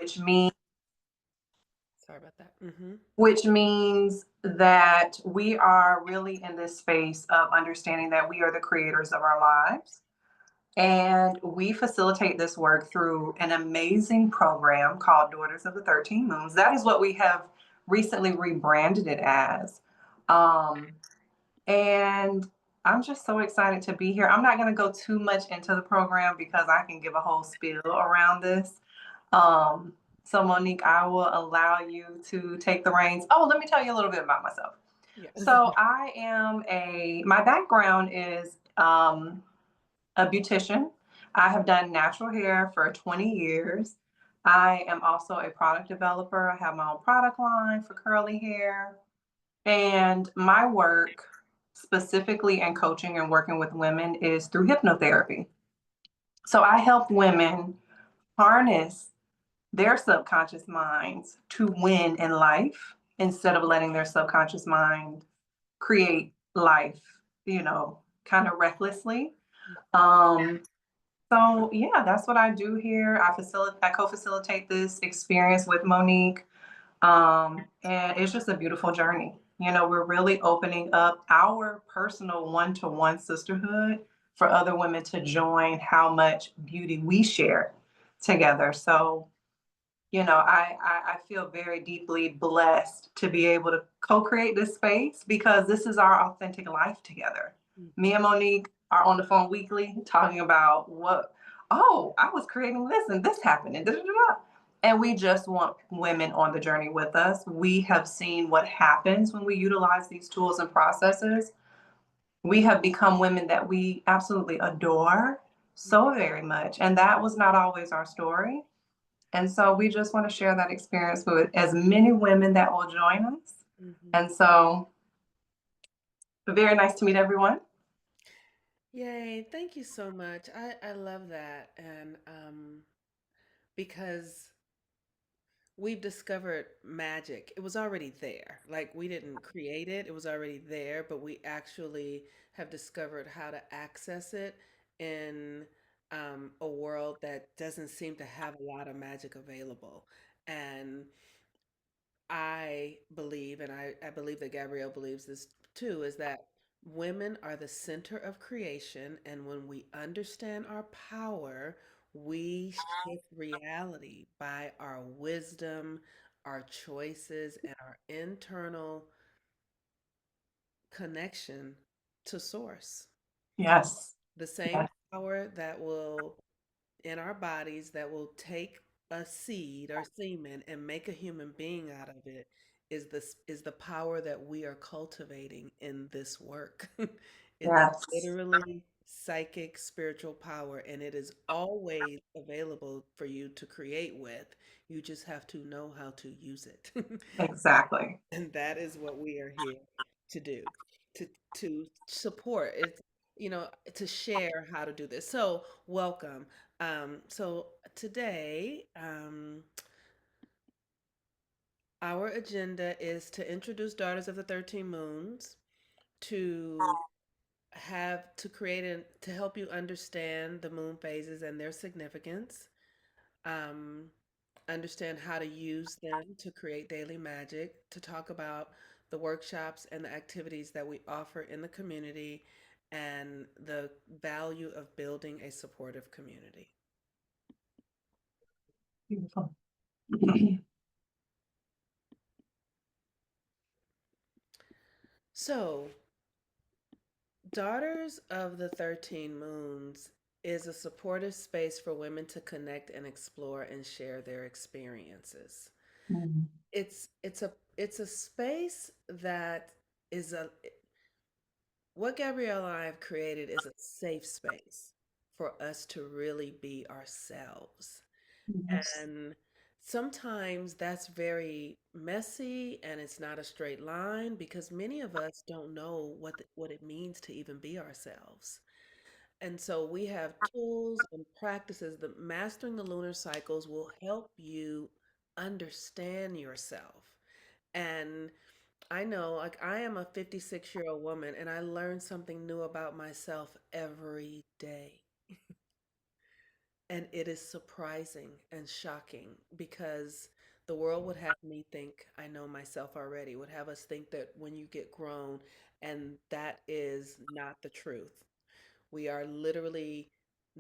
which means Sorry about that. which means that we are really in this space of understanding that we are the creators of our lives. And we facilitate this work through an amazing program called Daughters of the 13 Moons. That is what we have recently rebranded it as. Um, and I'm just so excited to be here. I'm not going to go too much into the program because I can give a whole spiel around this. Um, so, Monique, I will allow you to take the reins. Oh, let me tell you a little bit about myself. Yeah. So, my background is a beautician. I have done natural hair for 20 years. I am also a product developer. I have my own product line for curly hair. And my work, specifically in coaching and working with women, is through hypnotherapy. So I help women harness their subconscious minds to win in life instead of letting their subconscious mind create life, kind of recklessly. Um, so yeah, that's what I do here. I co-facilitate this experience with Monique. And it's just a beautiful journey. We're really opening up our personal one-to-one sisterhood for other women to join how much beauty we share together. So, I feel very deeply blessed to be able to co-create this space because this is our authentic life together. Me and Monique are on the phone weekly talking about I was creating this and this happened and da, da, da, da. And we just want women on the journey with us. We have seen what happens when we utilize these tools and processes. We have become women that we absolutely adore so very much. And that was not always our story. And so we just want to share that experience with as many women that will join us. Hmm. And so, very nice to meet everyone. Yay. Thank you so much. I love that. And because we've discovered magic, it was already there. Like we didn't create it, it was already there, but we actually have discovered how to access it in a world that doesn't seem to have a lot of magic available. And I believe, and I believe that Gabrielle believes this too, is that women are the center of creation. And when we understand our power, we shift reality by our wisdom, our choices, and our internal connection to source. Yes. The same Yes. power that will in our bodies that will take a seed or semen and make a human being out of it is the power that we are cultivating in this work. It's Yes. literally psychic spiritual power, and it is always available for you to create with. You just have to know how to use it. Exactly. And that is what we are here to do, to support it, to share how to do this. So welcome. So today, our agenda is to introduce Daughters of the 13 Moons, to have to create and to help you understand the moon phases and their significance, um, understand how to use them to create daily magic, to talk about the workshops and the activities that we offer in the community, and the value of building a supportive community. Beautiful. So, Daughters of the 13 Moons is a supportive space for women to connect and explore and share their experiences. Mhm. It's a space that is a what Gabrielle and I have created is a safe space for us to really be ourselves. Yes. And sometimes that's very messy and it's not a straight line because many of us don't know what it means to even be ourselves. And so we have tools and practices that mastering the lunar cycles will help you understand yourself. And I know, like, I am a 56-year-old woman and I learn something new about myself every day. And it is surprising and shocking because the world would have me think, I know myself already, would have us think that when you get grown, and that is not the truth. We are literally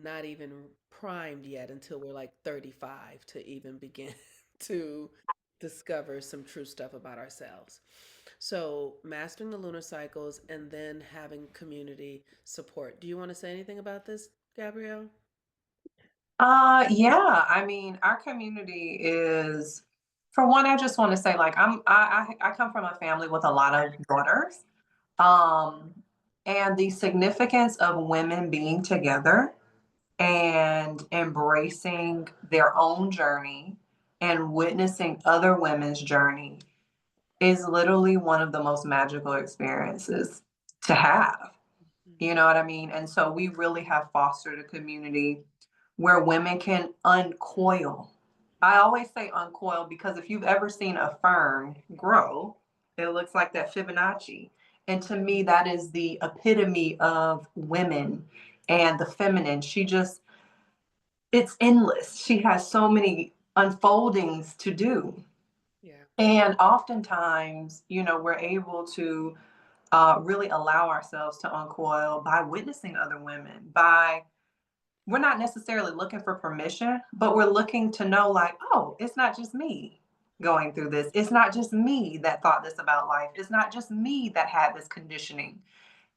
not even primed yet until we're like 35 to even begin to discover some true stuff about ourselves. So, mastering the lunar cycles and then having community support. Do you want to say anything about this, Gabrielle? Yeah, I mean, our community is, for one, I just want to say, like, I come from a family with a lot of daughters. Um, and the significance of women being together and embracing their own journey and witnessing other women's journey is literally one of the most magical experiences to have. You know what I mean? And so we really have fostered a community where women can uncoil. I always say uncoil because if you've ever seen a fern grow, it looks like that Fibonacci. And to me, that is the epitome of women and the feminine. It's endless. She has so many unfoldings to do. Yeah. And oftentimes, we're able to really allow ourselves to uncoil by witnessing other women, we're not necessarily looking for permission, but we're looking to know, like, oh, it's not just me going through this. It's not just me that thought this about life. It's not just me that had this conditioning.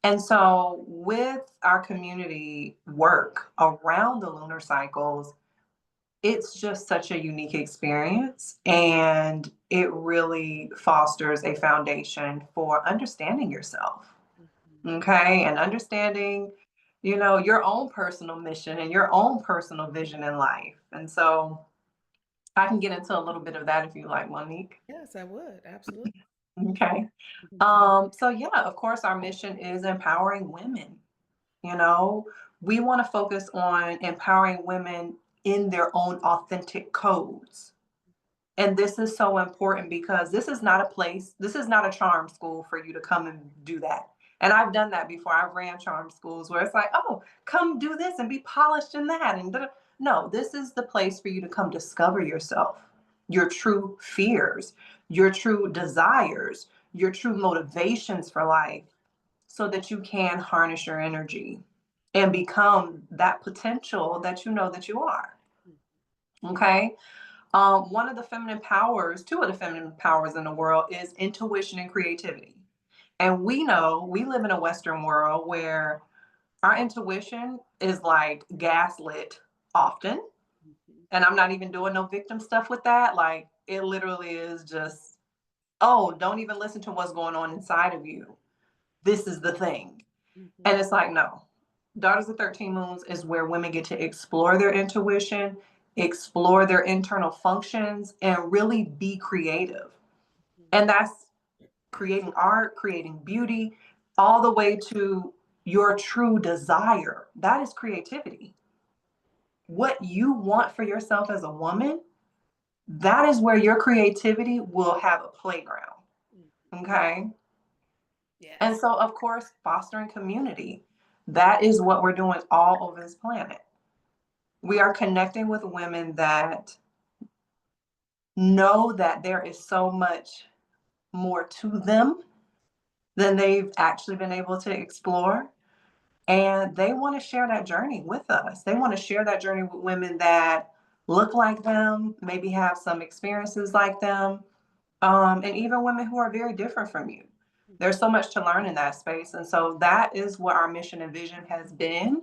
And so, with our community work around the lunar cycles, it's just such a unique experience. And it really fosters a foundation for understanding yourself. Mhm. Okay. And understanding, your own personal mission and your own personal vision in life. And so I can get into a little bit of that if you like, Monique. Yes, I would. Absolutely. Okay. Mhm. So yeah, of course, our mission is empowering women. You know, we want to focus on empowering women in their own authentic codes. And this is so important because this is not a charm school for you to come and do that. And I've done that before. I've ran charm schools where it's like, oh, come do this and be polished in that. And no, this is the place for you to come discover yourself, your true fears, your true desires, your true motivations for life, so that you can harness your energy and become that potential that you know that you are. Okay. One of the feminine powers, two of the feminine powers in the world is intuition and creativity. And we know we live in a Western world where our intuition is like gaslit often. Mhm. And I'm not even doing no victim stuff with that. Like it literally is just, oh, don't even listen to what's going on inside of you. This is the thing. Mhm. And it's like, no. Daughters of 13 Moons is where women get to explore their intuition, explore their internal functions, and really be creative. And that's creating art, creating beauty, all the way to your true desire. That is creativity. What you want for yourself as a woman, that is where your creativity will have a playground. Mhm. Okay. And Yes. so, of course, fostering community. That is what we're doing all over this planet. We are connecting with women that know that there is so much more to them than they've actually been able to explore. And they want to share that journey with us. They want to share that journey with women that look like them, maybe have some experiences like them, and even women who are very different from you. There's so much to learn in that space. And so that is what our mission and vision has been.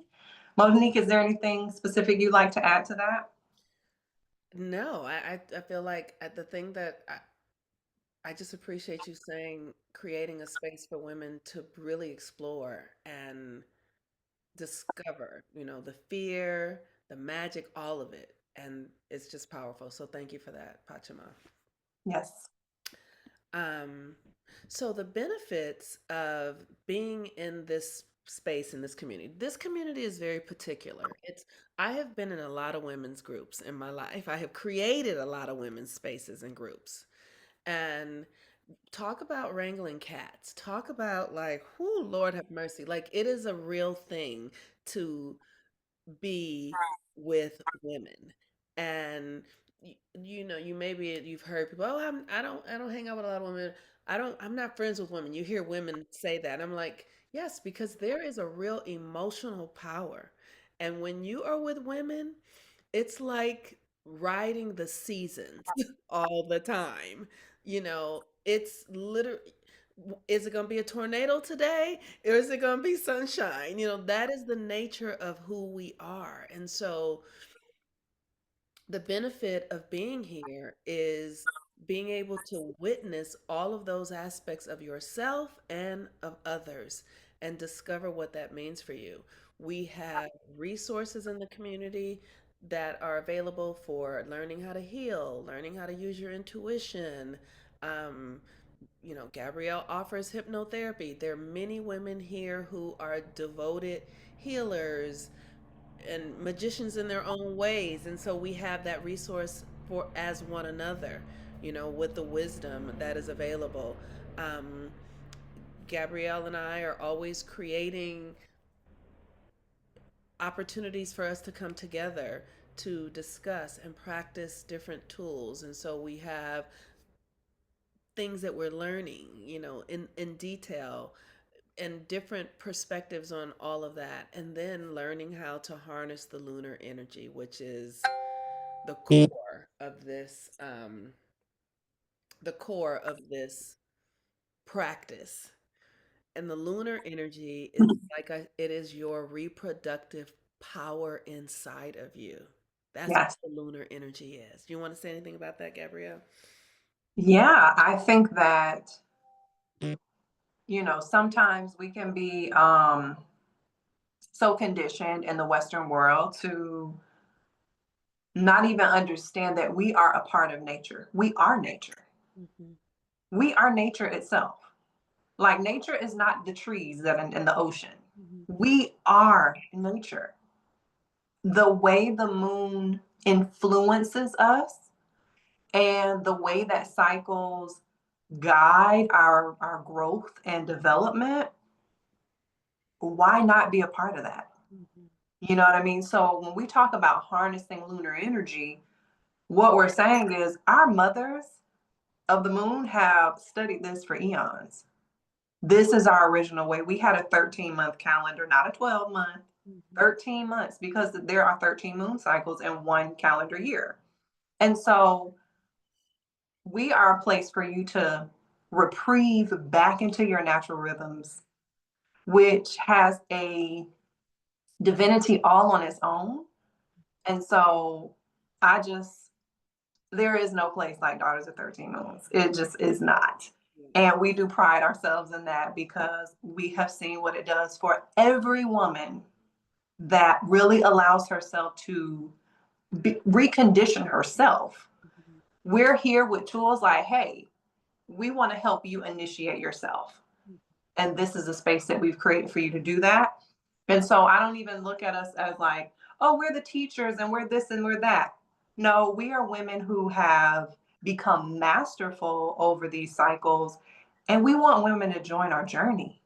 Monique, is there anything specific you'd like to add to that? No, I feel like the thing that I just appreciate you saying creating a space for women to really explore and discover, the fear, the magic, all of it. And it's just powerful. So thank you for that, Pachama. Yes. Um, so the benefits of being in this space in this community. This community is very particular. I have been in a lot of women's groups in my life. I have created a lot of women's spaces and groups. And talk about wrangling cats. Talk about like, whoo, Lord have mercy. Like it is a real thing to be with women. And you know, you maybe you've heard people, oh, I don't hang out with a lot of women. I'm not friends with women. You hear women say that. I'm like, yes, because there is a real emotional power. And when you are with women, it's like riding the seasons all the time. You know, it's literally, is it going to be a tornado today or is it going to be sunshine? You know, that is the nature of who we are. And so the benefit of being here is being able to witness all of those aspects of yourself and of others and discover what that means for you. We have resources in the community that are available for learning how to heal, learning how to use your intuition. Um, you know, Gabrielle offers hypnotherapy. There are many women here who are devoted healers and magicians in their own ways, and so we have that resource for as one another, you know, with the wisdom that is available. um, Gabrielle and I are always creating opportunities for us to come together to discuss and practice different tools, and so we have things that we're learning, you know, in detail, and different perspectives on all of that, and then learning how to harness the lunar energy, which is the core of this, the core of this practice. And the lunar energy is like it is your reproductive power inside of you. That's Yes. what the lunar energy is. Do you want to say anything about that, Gabrielle? Yeah, I think that, sometimes we can be so conditioned in the Western world to not even understand that we are a part of nature. We are nature. Mm-hmm. We are nature itself. Like nature is not the trees that in the ocean. Mm-hmm. We are nature. The way the moon influences us and the way that cycles guide our growth and development, why not be a part of that? Mm-hmm. You know what I mean? So when we talk about harnessing lunar energy, what we're saying is our mothers of the moon have studied this for eons. This is our original way. We had a 13-month calendar, not a 12-month, Mm-hmm. 13 months, because there are 13 moon cycles in one calendar year. And so we are a place for you to reprieve back into your natural rhythms, which has a divinity all on its own. And so I just, there is no place like Daughters of 13 Moons. It just is not. And we do pride ourselves in that because we have seen what it does for every woman that really allows herself to recondition herself. Mm-hmm. We're here with tools like, hey, we want to help you initiate yourself. And this is a space that we've created for you to do that. And so I don't even look at us as like, oh, we're the teachers and we're this and we're that. No, we are women who have become masterful over these cycles. And we want women to join our journey.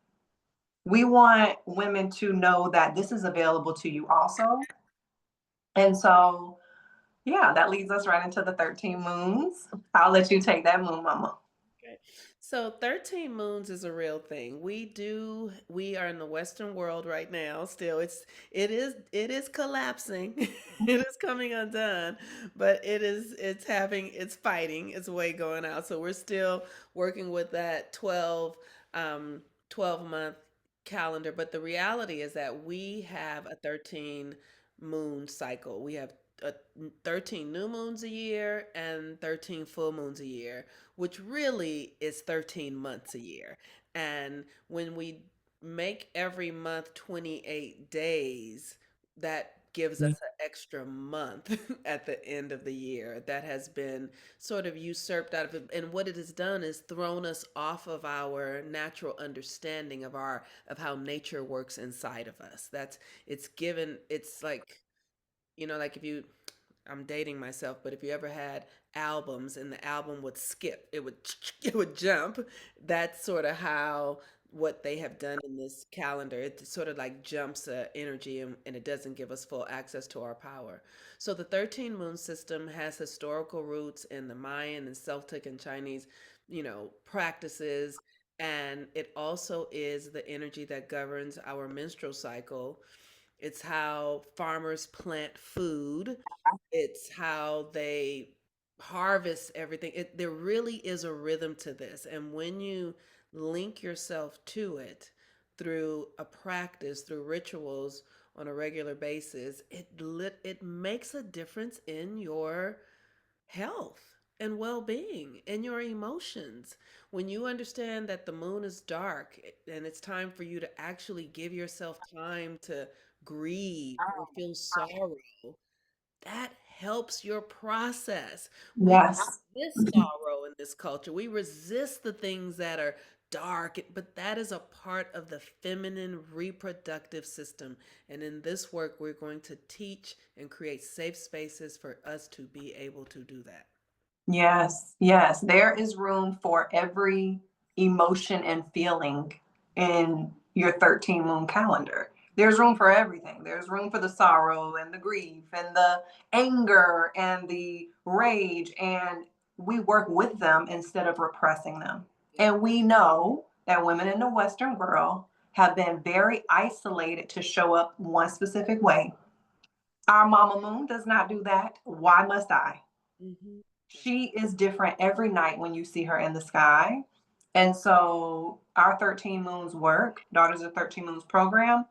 We want women to know that this is available to you also. And so, yeah, that leads us right into the 13 moons. I'll let you take that, moon mama. Okay. So 13 moons is a real thing. We are in the Western world right now. Still, it is collapsing. It is coming undone, but it's fighting its way going out. So we're still working with that um 12-month calendar. But the reality is that we have a 13 moon cycle. We have a 13 new moons a year and 13 full moons a year, which really is 13 months a year. And when we make every month 28 days, that gives us an extra month at the end of the year that has been sort of usurped out of it. And what it has done is thrown us off of our natural understanding of how nature works inside of us. It's like, you know, like if you, I'm dating myself, but if you ever had albums and the album would skip, it would it would jump. That's sort of how what they have done in this calendar. It sort of like jumps energy, and it doesn't give us full access to our power. So the 13 moon system has historical roots in the Mayan and Celtic and Chinese, practices. And it also is the energy that governs our menstrual cycle. It's how farmers plant food. It's how they harvest everything. There really is a rhythm to this. And when you link yourself to it through a practice, through rituals on a regular basis, it makes a difference in your health and well-being and your emotions. When you understand that the moon is dark and it's time for you to actually give yourself time to grieve or feel sorrow, that helps your process. We Yes. resist sorrow in this culture. We resist the things that are dark, but that is a part of the feminine reproductive system. And in this work, we're going to teach and create safe spaces for us to be able to do that. Yes, yes. There is room for every emotion and feeling in your 13 moon calendar. There's room for everything. There's room for the sorrow and the grief and the anger and the rage. And we work with them instead of repressing them. Yeah. And we know that women in the Western world have been very isolated to show up one specific way. Our mama moon does not do that. Why must I? Hmm. She is different every night when you see her in the sky. And so our 13 Moons work, Daughters of 13 Moons program,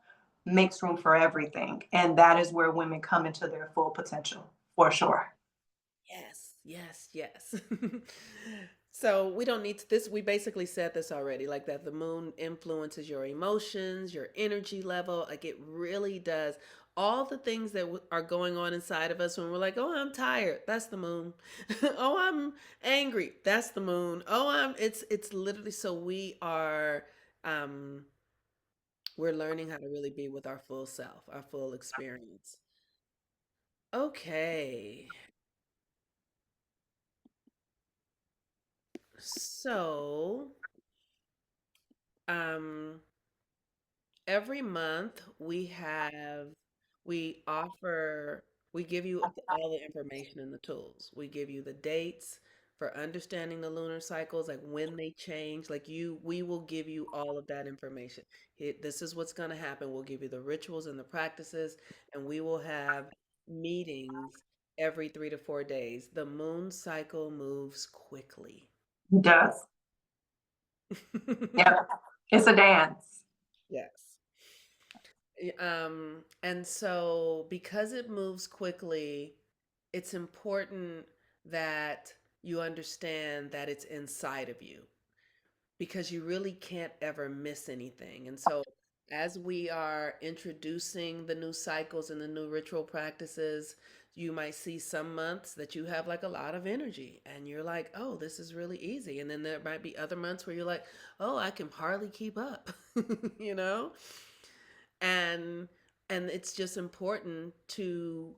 makes room for everything. And that is where women come into their full potential for sure. Yes, yes, yes. So we don't need to, this. We basically said this already, like that the moon influences your emotions, your energy level. Like it really does. All the things that are going on inside of us when we're like, oh, I'm tired. That's the moon. Oh, I'm angry. That's the moon. Oh, it's literally, so um, we're learning how to really be with our full self, our full experience. Okay. So, Um, every month we offer, we give you all the information and the tools. We give you the dates for understanding the lunar cycles, like when they change, we will give you all of that information. This is what's going to happen. We'll give you the rituals and the practices, and we will have meetings every 3 to 4 days. The moon cycle moves quickly. It does. Yeah. It's a dance. Yes. And so because it moves quickly, it's important that you understand that it's inside of you because you really can't ever miss anything. And so as we are introducing the new cycles and the new ritual practices, you might see some months that you have like a lot of energy and you're like, oh, this is really easy. And then there might be other months where you're like, oh, I can hardly keep up, you know? and and it's just important to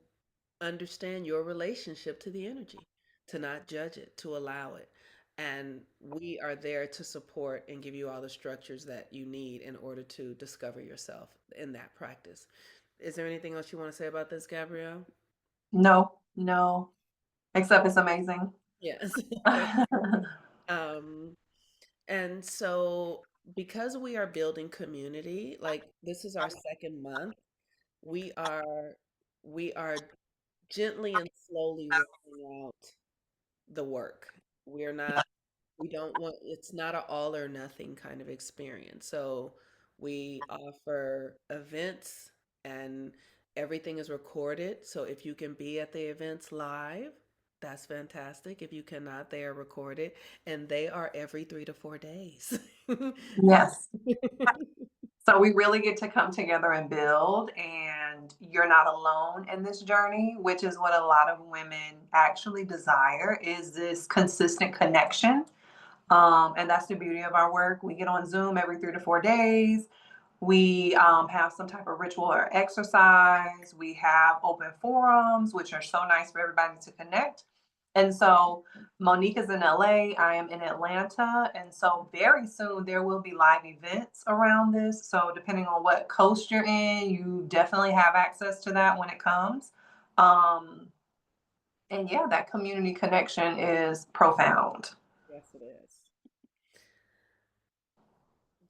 understand your relationship to the energy, to not judge it, to allow it. And we are there to support and give you all the structures that you need in order to discover yourself in that practice. Is there anything else you want to say about this, Gabrielle? No, no, except it's amazing. Yes. um and so because we are building community, like this is our second month, we are we are gently and slowly rolling out the work. We're not, we don't want, it's not an all or nothing kind of experience. So we offer events and everything is recorded. So if you can be at the events live, that's fantastic. If you cannot, they are recorded and they are every 3 to 4 days. Yes. So we really get to come together and build, and you're not alone in this journey, which is what a lot of women actually desire is this consistent connection. And that's the beauty of our work. We get on Zoom every 3 to 4 days. We have some type of ritual or exercise. We have open forums, which are so nice for everybody to connect. And so Monique is in LA, I am in Atlanta. And so very soon there will be live events around this. So depending on what coast you're in, you definitely have access to that when it comes. Um, and yeah, that community connection is profound. Yes, it is.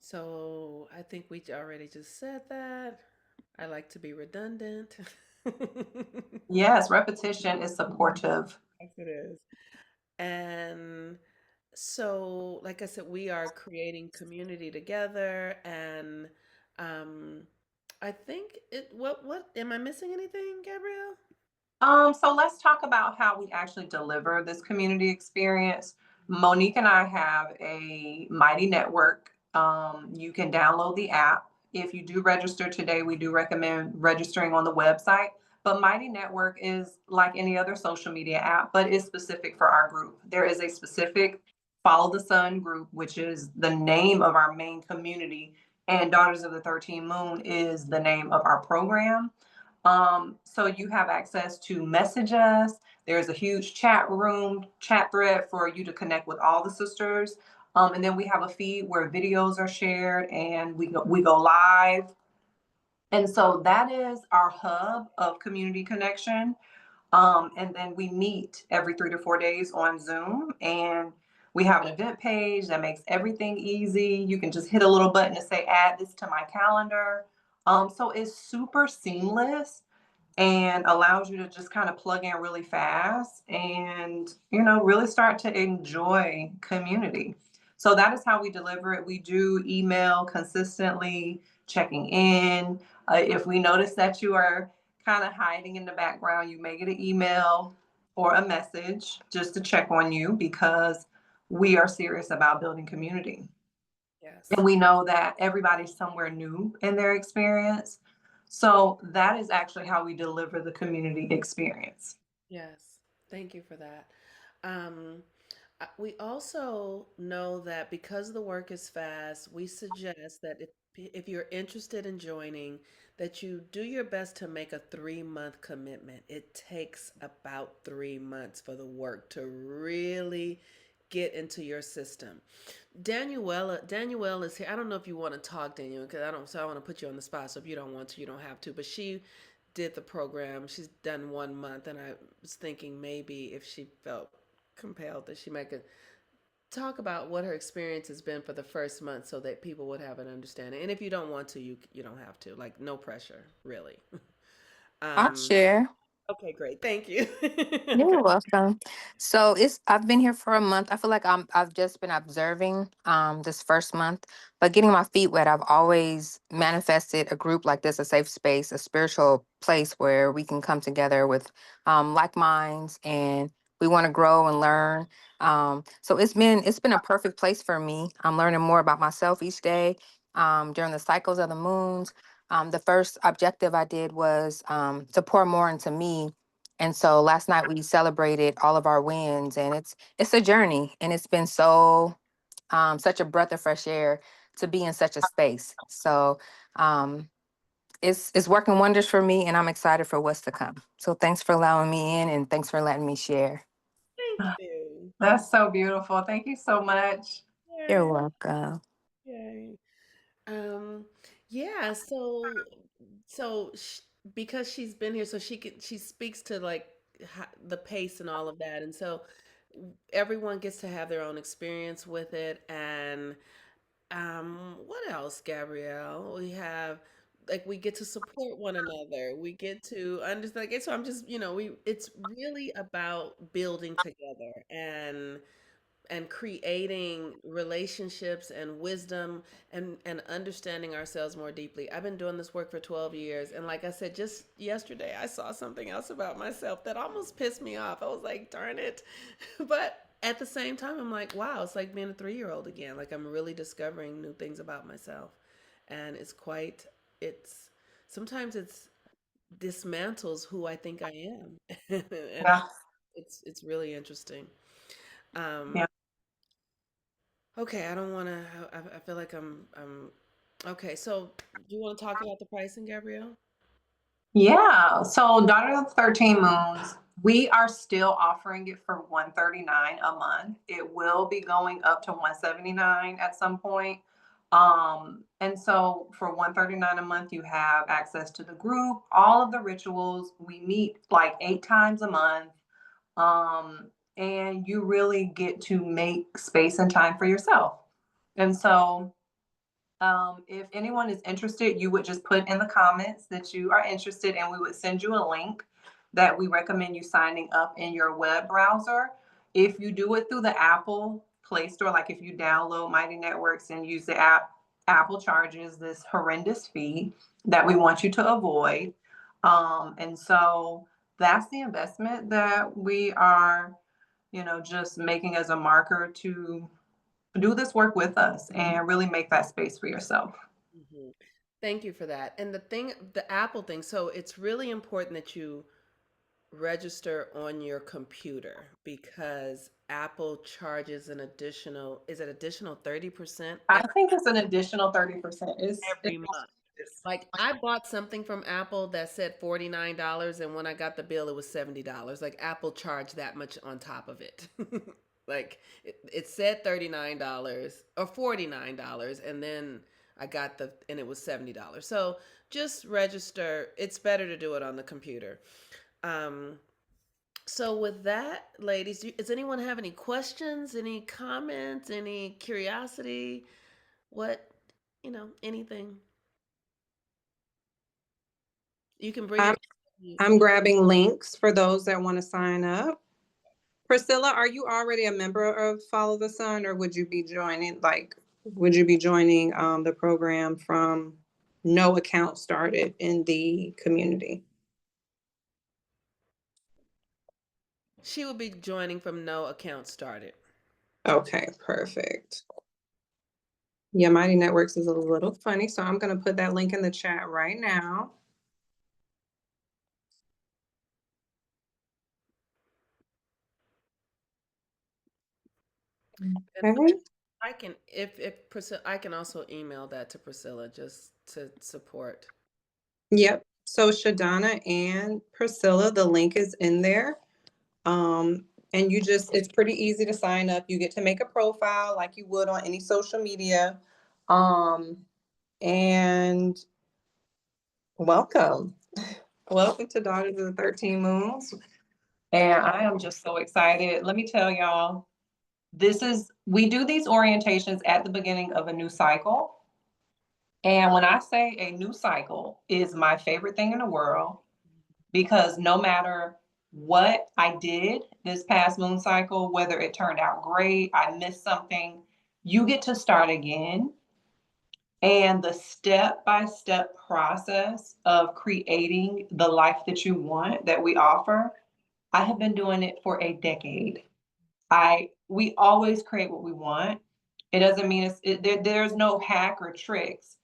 So I think we already just said that. I like to be redundant. Yes, repetition is supportive. Yes, it is. And so, like I said, we are creating community together, and um, I think what am I missing anything, Gabrielle? So let's talk about how we actually deliver this community experience. Monique and I have a Mighty Network. You can download the app. If you do register today, we do recommend registering on the website. But Mighty Network is like any other social media app, but it's specific for our group. There is a specific Follow the Sun group, which is the name of our main community, and Daughters of the 13th Moon is the name of our program. So you have access to message us. There's a huge chat room, chat thread for you to connect with all the sisters. And then we have a feed where videos are shared and we go live. And so that is our hub of community connection. And then we meet every 3 to 4 days on Zoom, and we have an event page that makes everything easy. You can just hit a little button to say, add this to my calendar. So it's super seamless and allows you to just kind of plug in really fast and really start to enjoy community. So that is how we deliver it. We do email consistently, checking in. If we notice that you are kind of hiding in the background, you may get an email or a message just to check on you, because we are serious about building community. And Yes. we know that everybody's somewhere new in their experience. So that is actually how we deliver the community experience. Yes. Thank you for that. Um, we also know that because the work is fast, we suggest that if you're interested in joining, that you do your best to make a 3 month commitment. It takes about 3 months for the work to really get into your system. Danielle is here. I don't know if you want to talk, Danielle, because I don't. So I want to put you on the spot. So if you don't want to, you don't have to. But she did the program. She's done 1 month, and I was thinking maybe if she felt compelled that she might could talk about what her experience has been for the first month, so that people would have an understanding. And if you don't want to, you don't have to. Like no pressure, really. I'll Um. share. Okay, great. Thank you. Okay. You're welcome. So I've been here for a month. I feel like I've just been observing this first month, but getting my feet wet. I've always manifested a group like this, a safe space, a spiritual place where we can come together with like minds, and we want to grow and learn. So it's been a perfect place for me. I'm learning more about myself each day during the cycles of the moons. The first objective I did was to pour more into me, and so last night we celebrated all of our wins, and it's a journey, and it's been such a breath of fresh air to be in such a space. So um, it's working wonders for me, and I'm excited for what's to come. So thanks for allowing me in, and thanks for letting me share. Thank you. That's so beautiful. Thank you so much. You're Yay. welcome. Yay. Um, yeah, because she's been here, so she speaks to like the pace and all of that, and so everyone gets to have their own experience with it. And what else, Gabrielle? We have like we get to support one another. We get to understand. Like, so I'm just we it's really about building together and creating relationships and wisdom and understanding ourselves more deeply. I've been doing this work for 12 years, and like I said just yesterday I saw something else about myself that almost pissed me off. I was like, darn it. But at the same time I'm like, wow, it's like being a 3-year-old again. Like I'm really discovering new things about myself. And it's sometimes it's dismantles who I think I am. And Yeah. it's really interesting. Yeah. um Okay, I don't want to. I feel like I'm. Okay, so do you want to talk about the pricing, Gabrielle? Yeah. So Daughter of 13 Moons, we are still offering it for $139 a month. It will be going up to $179 at some point. And so for $139 a month, you have access to the group, all of the rituals. We meet like 8 times a month. And you really get to make space and time for yourself. And so if anyone is interested, you would just put in the comments that you are interested, and we would send you a link that we recommend you signing up in your web browser. If you do it through the Apple Play Store, like if you download Mighty Networks and use the app, Apple charges this horrendous fee that we want you to avoid. And so that's the investment that we are, just making as a marker to do this work with us and really make that space for yourself. Mhm. Thank you for that. And the Apple thing, so it's really important that you register on your computer because Apple charges an additional, is it additional 30% I think it's an additional 30%. every month? Like I bought something from Apple that said $49 and when I got the bill it was $70. Like Apple charged that much on top of it. Like it said $39 or $49 and then I got and it was $70. So just register. It's better to do it on the computer. Um so with that, ladies, does anyone have any questions, any comments, any curiosity? What, anything? You can bring I'm, your I'm grabbing links for those that want to sign up. Priscilla, are you already a member of Follow the Sun, or would you be joining the program from no account started in the community? She will be joining from no account started. Okay, perfect. Yeah, Mighty Networks is a little funny, so I'm going to put that link in the chat right now. Okay. I can if Priscilla, I can also email that to Priscilla just to support. Yep. So Shadana and Priscilla, the link is in there. And it's pretty easy to sign up. You get to make a profile like you would on any social media. And welcome. Welcome to Daughters of the 13 Moons. And I am just so excited. Let me tell y'all, we do these orientations at the beginning of a new cycle. And when I say a new cycle is my favorite thing in the world, because no matter what I did this past moon cycle, whether it turned out great, I missed something, you get to start again. And the step by step process of creating the life that you want that we offer, I have been doing it for a decade. We always create what we want. It doesn't mean there's no hack or tricks.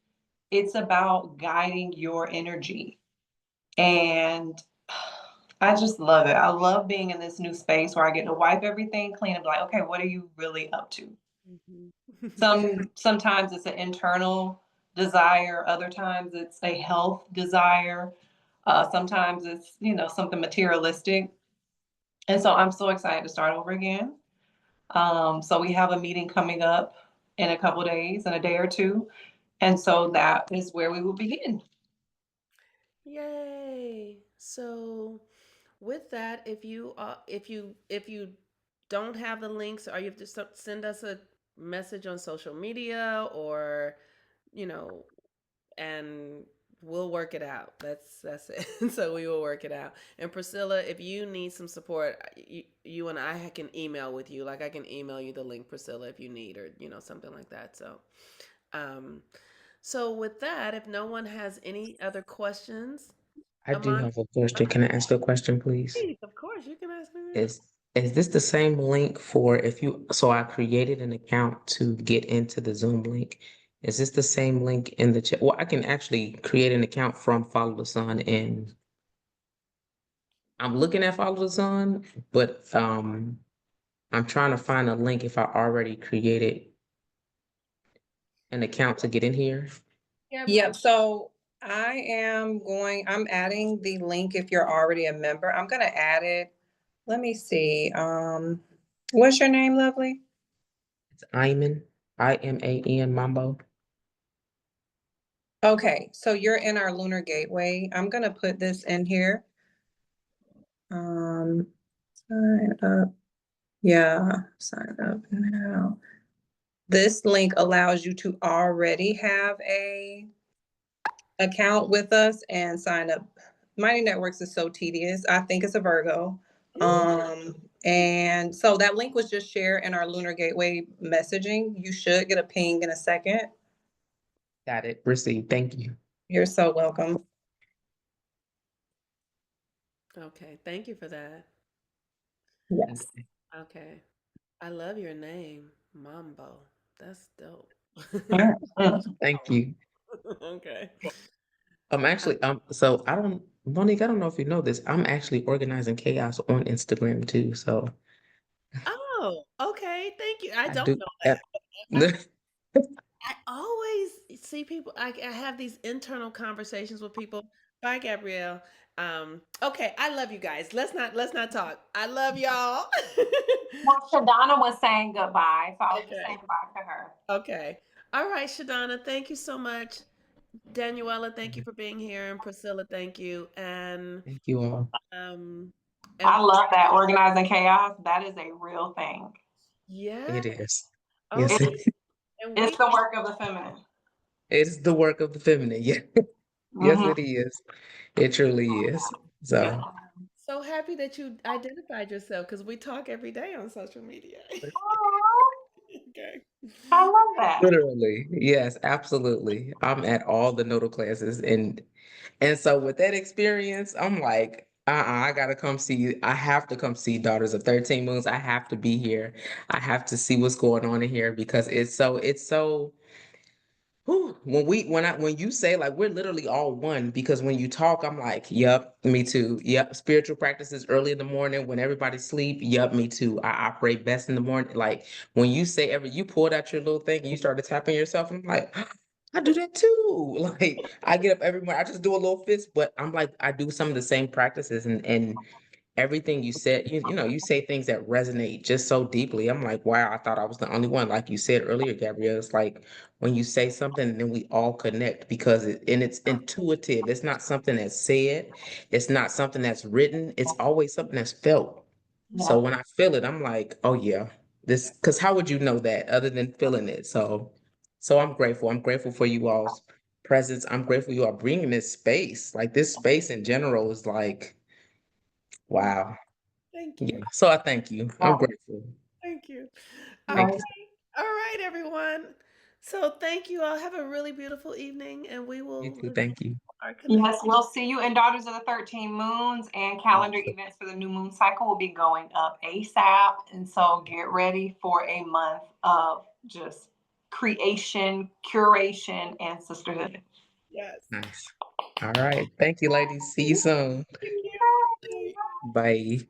It's about guiding your energy. And I just love it. I love being in this new space where I get to wipe everything clean and be like, okay, what are you really up to? Mhm. Sometimes it's an internal desire, other times it's a health desire, sometimes it's something materialistic. And so I'm so excited to start over again. So we have a meeting coming up in a couple days, in a day or two, and so that is where we will begin. Yay. So with that, if you don't have the links or you have to send us a message on social media or you know and we'll work it out. That's it. So we will work it out. And Priscilla, if you need some support, you and I can email with you. Like I can email you the link, Priscilla, if you need or something like that. Um, so with that, if no one has any other questions, I do Amon, have a question. Can I ask a question, please? please, of course, you can ask me now. Is is this the same link for if you, so I created an account to get into the Zoom link. Is this the same link in the chat? Well, I can actually create an account from Follow the Sun and I'm looking at Follow the Sun, but I'm trying to find a link if I already created an account to get in here. Yeah, Yep. So I'm adding the link if you're already a member. I'm gonna add it. Let me see. What's your name, lovely? It's Iman, Iman Mambo. Okay, so you're in our Lunar Gateway. I'm gonna put this in here. Sign up. Yeah, sign up now. This link allows you to already have a account with us and sign up. Mining Networks is so tedious. I think it's a Virgo. And so that link was just shared in our Lunar Gateway messaging. You should get a ping in a second. Got it. Received. Thank you. You're so welcome. Okay, thank you for that. Yes. Okay. I love your name, Mambo. That's dope. Thank you. Okay. Actually, so I don't, Monique, I don't know if you know this. I'm actually organizing chaos on Instagram too. So Oh, okay. Thank you. I I don't do. know uh, that. I always see people. I have these internal conversations with people. Bye, Gabrielle. Okay, I love you guys. Let's not talk. I love y'all. Well, Shadana was saying goodbye, so I was just saying Okay. goodbye to her. Okay. All right, Shadana, thank you so much. Daniela, thank you for being here, and Priscilla, thank you. Thank you all. Um and I love that organizing chaos. That is a real thing. yeah, It is. Yes, okay. And It's we the work of the feminine. it's the work of the feminine. Yeah. Yes, Mm-hmm. it is. It truly is. I'm So so happy that you identified yourself because we talk every day on social media. Okay. I love that. literally, yes, absolutely. I'm at all the nodal classes and so with that experience, I'm like, I gotta come see you. I have to come see Daughters of 13 Moons. I have to be here. I have to see what's going on in here because it's so whew, when you say like we're literally all one because when you talk, I'm like, yep, me too. Yep, spiritual practices early in the morning when everybody's asleep. Yep, me too. I operate best in the morning. Like when you say you pulled out your little thing and you started tapping yourself, and I'm like, I do that too. Like I get up every morning, I just do a little fist, but I'm like, I do some of the same practices and everything you said, you say things that resonate just so deeply. I'm like, wow, I thought I was the only one. Like you said earlier, Gabrielle, it's like when you say something, then we all connect because it's intuitive. It's not something that's said. It's not something that's written. It's always something that's felt. So Yeah. when I feel it, I'm like, oh yeah, because how would you know that other than feeling it? So I'm grateful. I'm grateful for you all's presence. I'm grateful you are bringing this space. Like this space in general is like, wow. Thank Yeah. you. So I thank you. I'm grateful. Thank you. Okay. Thank you. Nice. All right, everyone. So thank you all. Have a really beautiful evening, and we You will too. resume Thank you. our connection. Yes, we'll see you in Daughters of the 13 Moons, and calendar Awesome. events for the new moon cycle will be going up ASAP. And so get ready for a month of just creation, curation, and sisterhood. Yes. Nice. All right. Thank you, ladies. See you soon. Thank you. Bye. Bye.